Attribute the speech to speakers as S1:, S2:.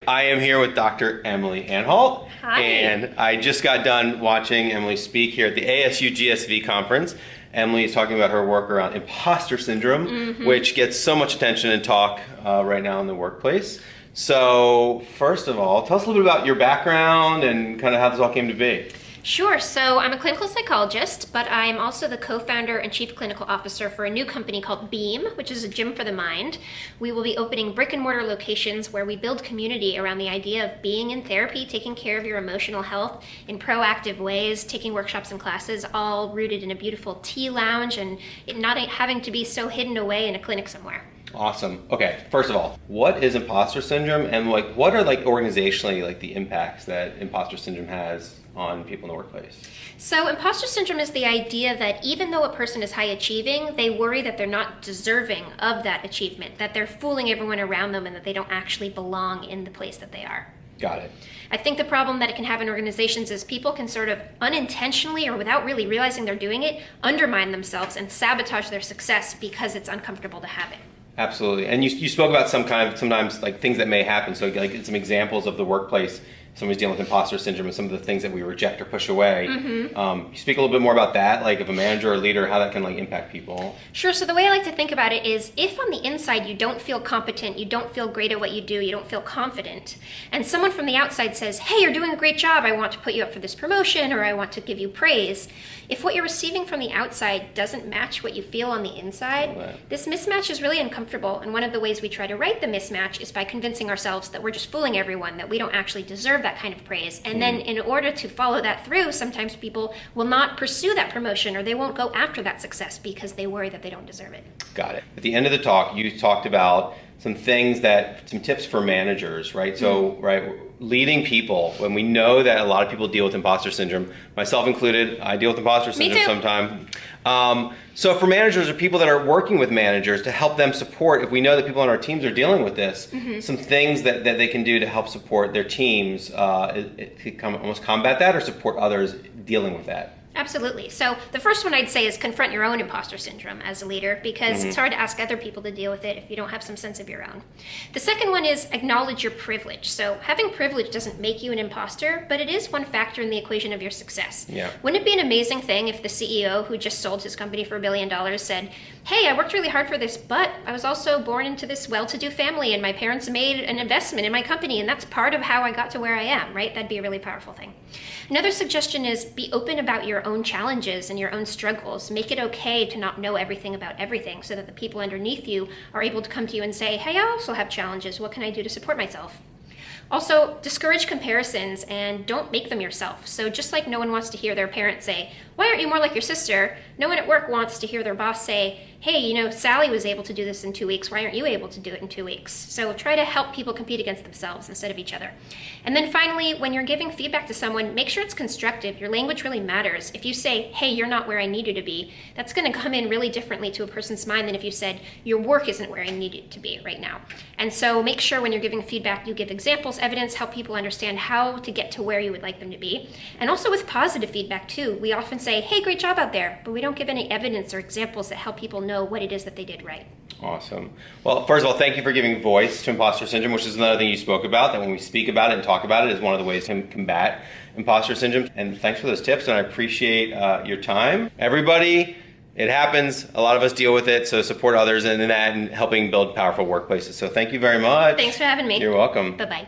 S1: I am here with Dr. Emily Anhalt.
S2: Hi.
S1: And I just got done watching Emily speak here at the ASU GSV conference. Emily is talking about her work around imposter syndrome, which gets so much attention and talk right now in the workplace. So first of all, tell us a little bit about your background and kind of how this all came to be.
S2: Sure. So I'm a clinical psychologist, but I'm also the co-founder and chief clinical officer for a new company called Beam, which is a gym for the mind. We will be opening brick and mortar locations where we build community around the idea of being in therapy, taking care of your emotional health in proactive ways, taking workshops and classes, all rooted in a beautiful tea lounge and it not having to be so hidden away in a clinic somewhere.
S1: Awesome. Okay, first of all, what is imposter syndrome, and what are organizationally the impacts that imposter syndrome has on people in the workplace?
S2: So imposter syndrome is the idea that even though a person is high achieving, they worry that they're not deserving of that achievement, that they're fooling everyone around them and that they don't actually belong in the place that they are.
S1: Got it.
S2: I think the problem that it can have in organizations is people can sort of unintentionally or without really realizing they're doing it, undermine themselves and sabotage their success because it's uncomfortable to have it.
S1: Absolutely. And you spoke about sometimes things that may happen. So some examples of the workplace, somebody's dealing with imposter syndrome and some of the things that we reject or push away. You speak a little bit more about that, if a manager or leader, how that can impact people.
S2: Sure. So the way I like to think about it is if on the inside you don't feel competent, you don't feel great at what you do, you don't feel confident, and someone from the outside says, hey, you're doing a great job, I want to put you up for this promotion or I want to give you praise. If what you're receiving from the outside doesn't match what you feel on the inside, this mismatch is really uncomfortable. And one of the ways we try to right the mismatch is by convincing ourselves that we're just fooling everyone, that we don't actually deserve that kind of praise. And then in order to follow that through, sometimes people will not pursue that promotion or they won't go after that success because they worry that they don't deserve it.
S1: Got it. At the end of the talk, you talked about some tips for managers, right? So, leading people, when we know that a lot of people deal with imposter syndrome, myself included, I deal with imposter syndrome sometimes. So for managers or people that are working with managers to help them support, if we know that people on our teams are dealing with this, some things that they can do to help support their teams, it could almost combat that or support others dealing with that.
S2: Absolutely. So the first one I'd say is confront your own imposter syndrome as a leader because it's hard to ask other people to deal with it if you don't have some sense of your own. The second one is acknowledge your privilege. So having privilege doesn't make you an imposter, but it is one factor in the equation of your success.
S1: Yeah.
S2: Wouldn't it be an amazing thing if the CEO who just sold his company for $1 billion said, hey, I worked really hard for this, but I was also born into this well-to-do family and my parents made an investment in my company and that's part of how I got to where I am, right? That'd be a really powerful thing. Another suggestion is be open about your own challenges and your own struggles. Make it okay to not know everything about everything so that the people underneath you are able to come to you and say, hey, I also have challenges. What can I do to support myself? Also, discourage comparisons and don't make them yourself. So just like no one wants to hear their parents say, why aren't you more like your sister? No one at work wants to hear their boss say, hey, Sally was able to do this in 2 weeks. Why aren't you able to do it in 2 weeks? So try to help people compete against themselves instead of each other. And then finally, when you're giving feedback to someone, make sure it's constructive. Your language really matters. If you say, hey, you're not where I need you to be, that's going to come in really differently to a person's mind than if you said, your work isn't where I need it to be right now. And so make sure when you're giving feedback, you give examples, evidence, help people understand how to get to where you would like them to be. And also with positive feedback too. We often say, hey, great job out there, but we don't give any evidence or examples that help people know what it is that they did right.
S1: Awesome. Well, first of all, thank you for giving voice to imposter syndrome, which is another thing you spoke about, that when we speak about it and talk about it is one of the ways to combat imposter syndrome. And thanks for those tips, and I appreciate your time. Everybody, it happens. A lot of us deal with it, so support others in that and helping build powerful workplaces. So thank you very much.
S2: Thanks for having me.
S1: You're welcome.
S2: Bye-bye.